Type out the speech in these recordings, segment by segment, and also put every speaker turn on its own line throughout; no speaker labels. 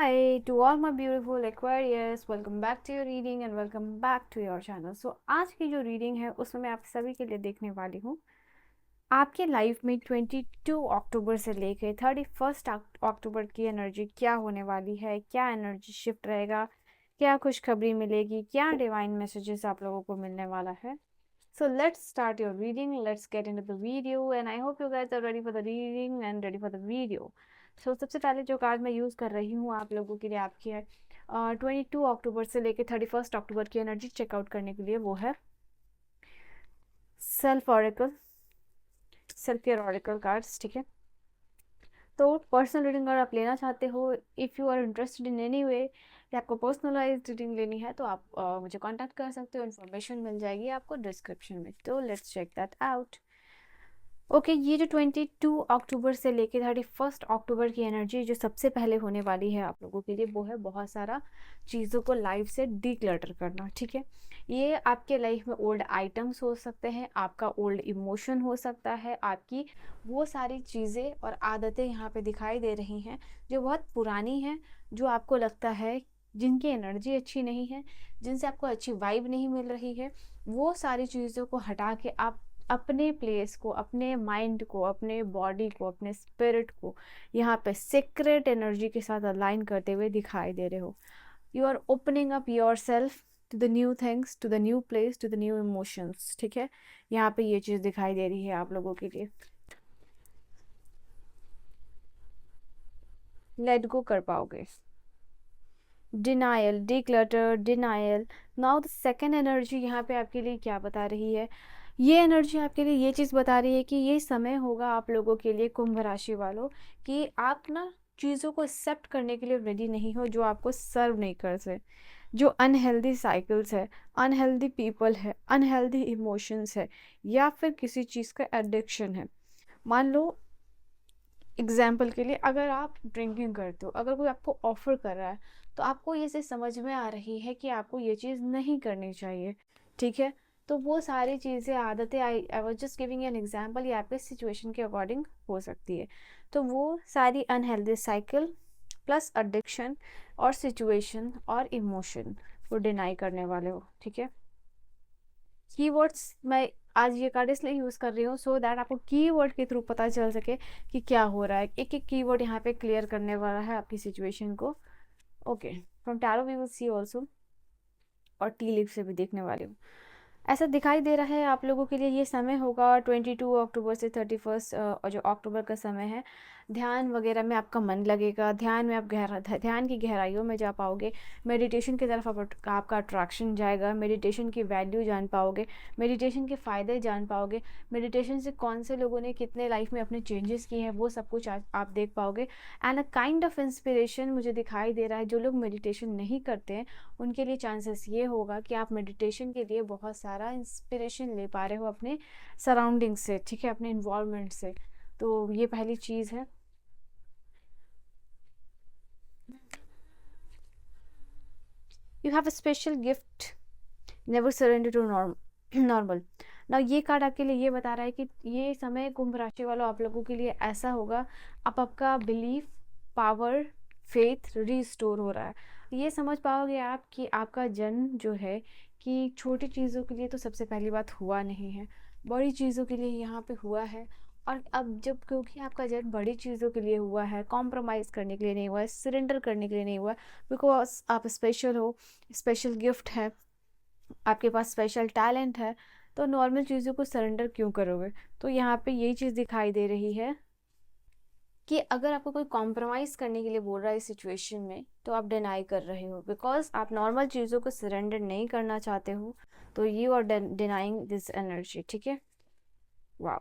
Hi to all my beautiful Aquarius, welcome back to your reading and welcome back to your channel. So आज की जो reading है उसमें मैं आप सभी के लिए देखने वाली हूँ आपके लाइफ में 22 अक्टूबर से लेके 31 अक्टूबर की एनर्जी क्या होने वाली है, क्या एनर्जी शिफ्ट रहेगा, क्या खुशखबरी मिलेगी, क्या डिवाइन मैसेजेस आप लोगों को मिलने वाला है. So let's start your reading. Let's get into the video and I hope you guys are ready for the reading and ready for the video. So सबसे पहले जो कार्ड मैं यूज़ कर रही हूँ आप लोगों के लिए आपकी है 22 अक्टूबर से लेके 31 अक्टूबर की एनर्जी चेकआउट करने के लिए, वो है self oracle, self care oracle cards. ठीक है, तो पर्सनल रीडिंग अगर आप लेना चाहते हो, if you are interested in any way या आपको पर्सनलाइज रीडिंग लेनी है तो आप मुझे कांटेक्ट कर सकते हो. इन्फॉर्मेशन मिल जाएगी आपको डिस्क्रिप्शन में. तो let's check that out. Okay, ये जो 22 अक्टूबर से लेके 31 अक्टूबर की एनर्जी जो सबसे पहले होने वाली है आप लोगों के लिए, वो है बहुत सारा चीज़ों को लाइफ से डीक्लटर करना. ठीक है, ये आपके लाइफ में ओल्ड आइटम्स हो सकते हैं, आपका ओल्ड इमोशन हो सकता है, आपकी वो सारी चीज़ें और आदतें यहाँ पे दिखाई दे रही हैं जो बहुत पुरानी हैं, जो आपको लगता है जिनकी एनर्जी अच्छी नहीं है, जिनसे आपको अच्छी वाइब नहीं मिल रही है. वो सारी चीज़ों को हटा के आप अपने प्लेस को, अपने माइंड को, अपने बॉडी को, अपने स्पिरिट को यहाँ पे सीक्रेट एनर्जी के साथ अलाइन करते हुए दिखाई दे रहे हो. You are opening up yourself to the new things, to the new place, to the new emotions. ठीक है, यहाँ पे ये चीज़ दिखाई दे रही है आप लोगों के लिए. लेट गो कर पाओगे. Denial, declutter, denial. Now the second energy यहाँ पे आपके लिए क्या बता रही है? ये एनर्जी आपके लिए ये चीज़ बता रही है कि ये समय होगा आप लोगों के लिए, कुंभ राशि वालों, कि आप ना चीज़ों को एक्सेप्ट करने के लिए रेडी नहीं हो जो आपको सर्व नहीं कर से, जो अनहेल्दी साइकिल्स है, अनहेल्दी पीपल है, अनहेल्दी इमोशंस है, या फिर किसी चीज़ का एडिक्शन है. मान लो एग्जाम्पल के लिए, अगर आप ड्रिंकिंग करते हो, अगर कोई आपको ऑफर कर रहा है तो आपको ये से समझ में आ रही है कि आपको ये चीज़ नहीं करनी चाहिए. ठीक है, तो वो सारी चीज़ें, आदतें, I was just giving an example, ये आपके सिचुएशन के अकॉर्डिंग हो सकती है. तो वो सारी अनहेल्दी साइकिल प्लस एडिक्शन और सिचुएशन और इमोशन को डिनाई करने वाले हो. ठीक है, कीवर्ड्स मैं आज ये कार्ड इसलिए यूज़ कर रही हूँ सो दैट आपको कीवर्ड के थ्रू पता चल सके कि क्या हो रहा है. एक एक कीवर्ड यहाँ पे क्लियर करने वाला है आपकी सिचुएशन को. Okay, from tarot we will see also, और टी लीफ से भी देखने वाली हूँ. ऐसा दिखाई दे रहा है आप लोगों के लिए ये समय होगा 22 अक्टूबर से 31 और जो अक्टूबर का समय है, ध्यान वगैरह में आपका मन लगेगा, ध्यान में आप ध्यान की गहराइयों में जा पाओगे, मेडिटेशन की तरफ आपका अट्रैक्शन जाएगा, मेडिटेशन की वैल्यू जान पाओगे, मेडिटेशन के फ़ायदे जान पाओगे, मेडिटेशन से कौन से लोगों ने कितने लाइफ में अपने चेंजेस किए हैं वो सब कुछ आप देख पाओगे. And a kind of inspiration मुझे दिखाई दे रहा है. जो लोग मेडिटेशन नहीं करते हैं उनके लिए चांसेस ये होगा कि आप मेडिटेशन के लिए बहुत सारा इंस्पिरेशन ले पा रहे हो अपने सराउंडिंग से. ठीक है, अपने इन्वॉल्वमेंट से. तो ये पहली चीज़ है. You have a special gift, never surrender to normal. ना ये कार्ड आपके लिए ये बता रहा है कि ये समय कुंभ राशि वालों आप लोगों के लिए ऐसा होगा, आपका बिलीफ, पावर, फेथ रिस्टोर हो रहा है. ये समझ पाओगे आप कि आपका जन्म जो है कि छोटी चीज़ों के लिए तो सबसे पहली बात हुआ नहीं है, बड़ी चीज़ों के लिए यहाँ पे हुआ है. और अब जब क्योंकि आपका जन्म बड़ी चीज़ों के लिए हुआ है, कॉम्प्रोमाइज़ करने के लिए नहीं हुआ है, सरेंडर करने के लिए नहीं हुआ है, बिकॉज आप स्पेशल हो, स्पेशल गिफ्ट है, आपके पास स्पेशल टैलेंट है, तो नॉर्मल चीज़ों को सरेंडर क्यों करोगे. तो यहाँ पे यही चीज़ दिखाई दे रही है कि अगर आपको कोई कॉम्प्रोमाइज़ करने के लिए बोल रहा है इस सिचुएशन में तो आप डिनाई कर रहे हो, बिकॉज आप नॉर्मल चीज़ों को सरेंडर नहीं करना चाहते हो. तो you are denying this energy. ठीक है, वाह.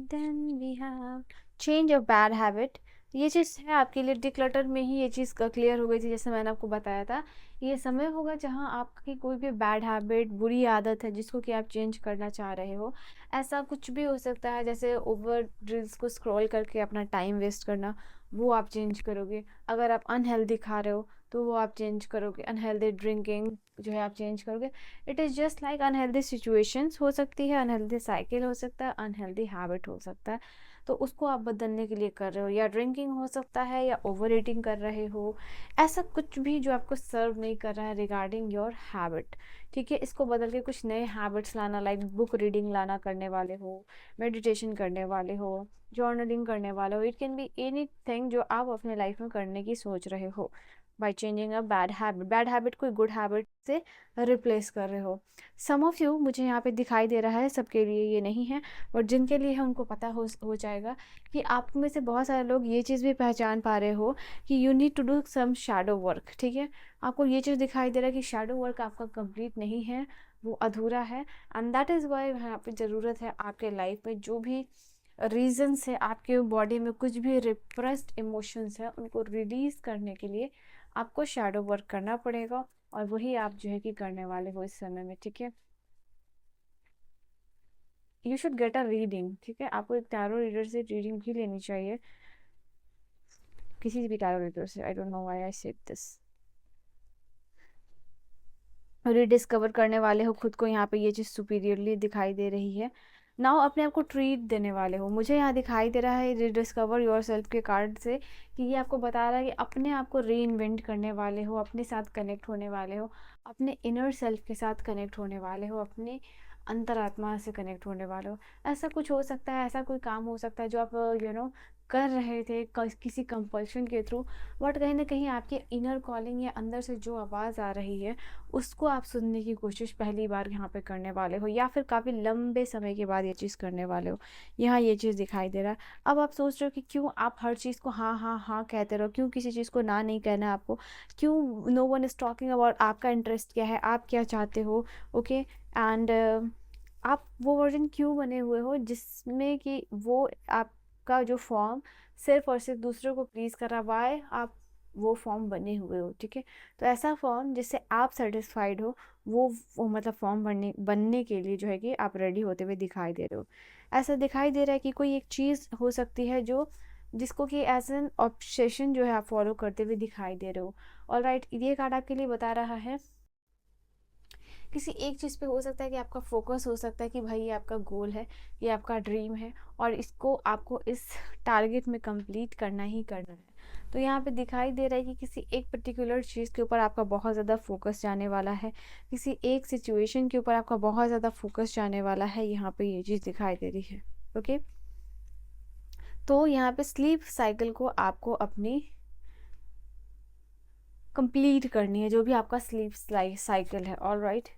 Then we have change of bad habit. ये चीज़ है आपके लिए, डिक्लटर में ही ये चीज़ क्लियर हो गई थी जैसे मैंने आपको बताया था. ये समय होगा जहां आपकी कोई भी बैड हैबिट, बुरी आदत है जिसको कि आप चेंज करना चाह रहे हो. ऐसा कुछ भी हो सकता है, जैसे ओवर रील्स को स्क्रॉल करके अपना टाइम वेस्ट करना, वो आप चेंज करोगे. अगर आप अनहेल्दी खा रहे हो तो वो आप चेंज करोगे. अनहेल्दी ड्रिंकिंग जो है आप चेंज करोगे. It is just like unhealthy situations हो सकती है, अनहेल्दी साइकिल हो सकता है, अनहेल्दी हैबिट हो सकता है. तो उसको आप बदलने के लिए कर रहे हो, या ड्रिंकिंग हो सकता है, या ओवर ईटिंग कर रहे हो, ऐसा कुछ भी जो आपको सर्व नहीं कर रहा है रिगार्डिंग योर हैबिट, ठीक है। इसको बदल के कुछ नए हैबिट्स लाना, लाइक बुक रीडिंग लाना करने वाले हो, मेडिटेशन करने वाले हो, जर्नलिंग करने वाले हो, it can be any thing जो आप अपने लाइफ में करने की सोच रहे हो, by changing a bad habit कोई गुड हैबिट से रिप्लेस कर रहे हो। सम ऑफ यू, मुझे यहाँ पे दिखाई दे रहा है, सबके लिए ये नहीं है, और जिनके लिए है उनको पता हो जाएगा कि आप में से बहुत सारे लोग ये चीज़ भी पहचान पा रहे हो कि you need to do some shadow work, ठीक है। आपको ये चीज़ दिखाई दे रहा है कि शैडो वर्क आपका कंप्लीट नहीं है, वो अधूरा है, एंड दैट इज़ वाई यहाँ पे ज़रूरत है आपके लाइफ में जो भी रीजंस है, आपके बॉडी में कुछ भी रिप्रेस्ड इमोशंस है, उनको रिलीज करने के लिए आपको शैडो वर्क करना पड़ेगा, और वही आप जो है कि करने वाले हो इस समय में, ठीक है। You should get a reading, ठीक है। आपको एक टैरो रीडर से रीडिंग भी लेनी चाहिए, किसी भी टैरो रीडर से। I don't know why I said this. Rediscover करने वाले हो खुद को, यहाँ पे ये चीज़ सुपीरियरली दिखाई दे रही है। नाउ अपने आप को ट्रीट देने वाले हो, मुझे यहाँ दिखाई दे रहा है रीडिस्कवर योर सेल्फ के कार्ड से कि ये आपको बता रहा है कि अपने आप को री इन्वेंट करने वाले हो, अपने साथ कनेक्ट होने वाले हो, अपने इनर सेल्फ के साथ कनेक्ट होने वाले हो, अपने अंतरात्मा से कनेक्ट होने वाले हो। ऐसा कुछ हो सकता है, ऐसा कोई काम हो सकता है जो आप कर रहे थे किसी कंपल्शन के थ्रू, बट कहीं ना कहीं आपके इनर कॉलिंग या अंदर से जो आवाज़ आ रही है उसको आप सुनने की कोशिश पहली बार यहाँ पे करने वाले हो, या फिर काफ़ी लंबे समय के बाद ये चीज़ करने वाले हो। यहाँ ये चीज़ दिखाई दे रहा है। अब आप सोच रहे हो कि क्यों आप हर चीज़ को हाँ हाँ हाँ कहते रहो, क्यों किसी चीज़ को ना नहीं कहना है आपको, क्यों no one is talking about आपका इंटरेस्ट क्या है, आप क्या चाहते हो, ओके। एंड आप वो वर्जन क्यों बने हुए हो जिसमें कि वो आपका जो फॉर्म सिर्फ और सिर्फ दूसरों को प्लीज़ करवाए, आप वो फॉर्म बने हुए हो, ठीक है। तो ऐसा फॉर्म जिससे आप सेटिस्फाइड हो, वो मतलब फॉर्म बनने के लिए जो है कि आप रेडी होते हुए दिखाई दे रहे हो। ऐसा दिखाई दे रहा है कि कोई एक चीज़ हो सकती है जो जिसको कि एज एन ऑब्सेशन जो है आप फॉलो करते हुए दिखाई दे रहे हो। ऑलराइट, ये कार्ड आपके लिए बता रहा है किसी एक चीज़ पे हो सकता है कि आपका फोकस हो सकता है कि भाई ये आपका गोल है, ये आपका ड्रीम है, और इसको आपको इस टारगेट में कंप्लीट करना ही करना है। तो यहाँ पे दिखाई दे रहा है कि किसी एक पर्टिकुलर चीज़ के ऊपर आपका बहुत ज़्यादा फोकस जाने वाला है, किसी एक सिचुएशन के ऊपर आपका बहुत ज़्यादा फोकस जाने वाला है, यहाँ पे ये चीज़ दिखाई दे रही है, ओके। तो यहाँ पे स्लीप साइकिल को आपको अपनी कंप्लीट करनी है, जो भी आपका स्लीप साइकिल है, ऑलराइट।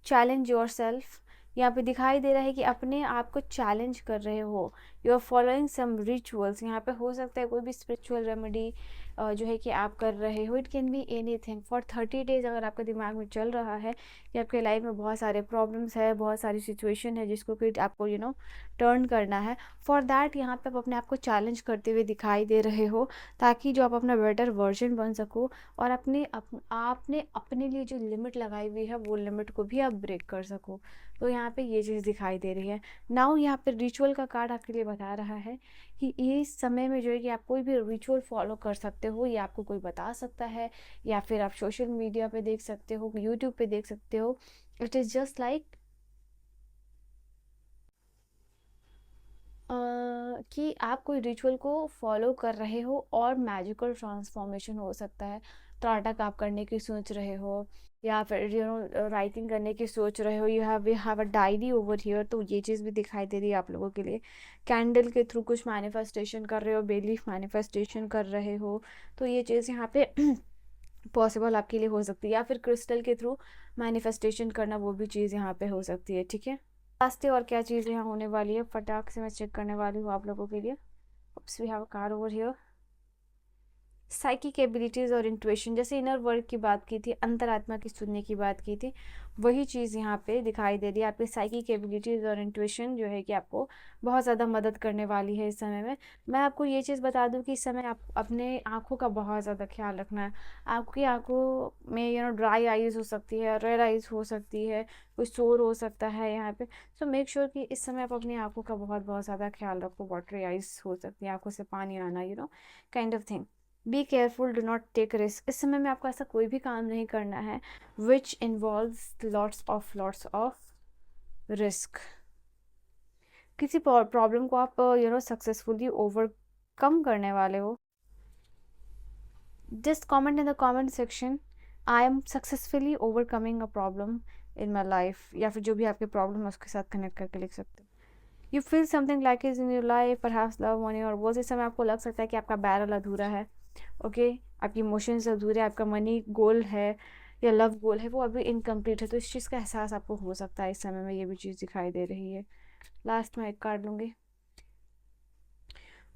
चैलेंज योर सेल्फ, यहाँ पे दिखाई दे रहा है कि अपने आप को चैलेंज कर रहे हो, you are following some rituals. यहाँ पे हो सकता है कोई भी स्पिरिचुअल रेमेडी जो है कि आप कर रहे हो, it can be anything for 30 days. अगर आपके दिमाग में चल रहा है कि आपके लाइफ में बहुत सारे प्रॉब्लम्स है, बहुत सारी सिचुएशन है जिसको कि आपको टर्न करना है, फॉर दैट यहाँ पे आप अपने आप को चैलेंज करते हुए दिखाई दे रहे हो, ताकि जो आप अपना बेटर वर्जन बन सको, और आपने अपने लिए जो लिमिट लगाई हुई है वो लिमिट को भी आप ब्रेक कर सको। तो यहाँ पे ये चीज़ दिखाई दे रही है। नाउ यहाँ पे रिचुअल का कार्ड आपके लिए बता रहा है कि इस समय में जो है कि आप कोई भी रिचुअल फॉलो कर सकते हो, ये आपको कोई बता सकता है, या फिर आप सोशल मीडिया पे देख सकते हो, यूट्यूब पे देख सकते हो। इट इज़ जस्ट लाइक कि आप कोई रिचुअल को फॉलो कर रहे हो और मैजिकल ट्रांसफॉर्मेशन हो सकता है। त्राटक आप करने की सोच रहे हो, या फिर राइटिंग करने की सोच रहे हो, you have a diary over here, तो ये चीज़ भी दिखाई दे रही है आप लोगों के लिए। कैंडल के थ्रू कुछ मैनिफेस्टेशन कर रहे हो, बेलीफ मैनिफेस्टेशन कर रहे हो, तो ये चीज़ यहाँ पे पॉसिबल आपके लिए हो सकती है, या फिर क्रिस्टल के थ्रू मैनिफेस्टेशन करना, वो भी चीज़ यहाँ पे हो सकती है, ठीक है। रास्ते और क्या चीज़ यहाँ होने वाली है, फटाक से मैं चेक करने वाली हूँ आप लोगों के लिए। Oops, we have a car over here. Psychic abilities और इंट्यूशन, जैसे इनर वर्ल्ड की बात की थी, अंतरात्मा की सुनने की बात की थी, वही चीज़ यहाँ पे दिखाई दे रही है। आपकी साइकिक एबिलिटीज़ और इंट्यूशन जो है कि आपको बहुत ज़्यादा मदद करने वाली है इस समय में। मैं आपको ये चीज़ बता दूँ कि इस समय आप अपने आँखों का बहुत ज़्यादा ख्याल रखना है। आपकी आँखों में ड्राई आइज़ हो सकती है, रेड आइज़ हो सकती है, कोई शोर हो सकता है यहाँ पे। सो मेक श्योर कि इस समय आप अपनी आँखों का बहुत बहुत ज़्यादा ख्याल रखो। वाटरी आइज़ हो सकती है, आँखों से पानी आना, kind of thing. Be careful, do not take risk. इस समय में आपको ऐसा कोई भी काम नहीं करना है which involves lots of risk. किसी प्रॉब्लम को आप सक्सेसफुली ओवरकम करने वाले हो। Just comment in the comment section, I am successfully overcoming a problem in my life, या फिर जो भी आपके प्रॉब्लम है उसके साथ कनेक्ट करके लिख सकते हो। You feel something like is in your life, perhaps love money और वो, इस समय आपको लग सकता है कि आपका बैरल अधूरा है। ओके, आपकी इमोशंस अधूरे, आपका मनी गोल है या लव गोल है वो अभी इनकम्प्लीट है, तो इस चीज़ का एहसास आपको हो सकता है इस समय में, ये भी चीज़ दिखाई दे रही है। लास्ट में एक कार्ड लूँगी,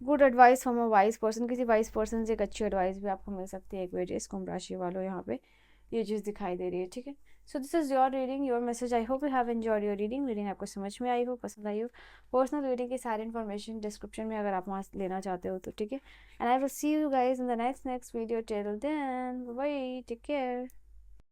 good advice from a wise person, किसी वाइज पर्सन से एक अच्छी एडवाइस भी आपको मिल सकती है एक्वेरियस कुंभ राशि वालों, यहाँ पे ये चीज़ दिखाई दे रही है। ठीक है, so this is your reading, your message. I hope you have enjoyed your reading. Reading आपको समझ में आई हो, पसंद आई हो। पर्सनल रीडिंग की सारी इन्फॉर्मेशन डिस्क्रिप्शन में, अगर आप वहाँ से लेना चाहते हो तो। ठीक है, and I will see you guys in the next video. Till then bye, take care.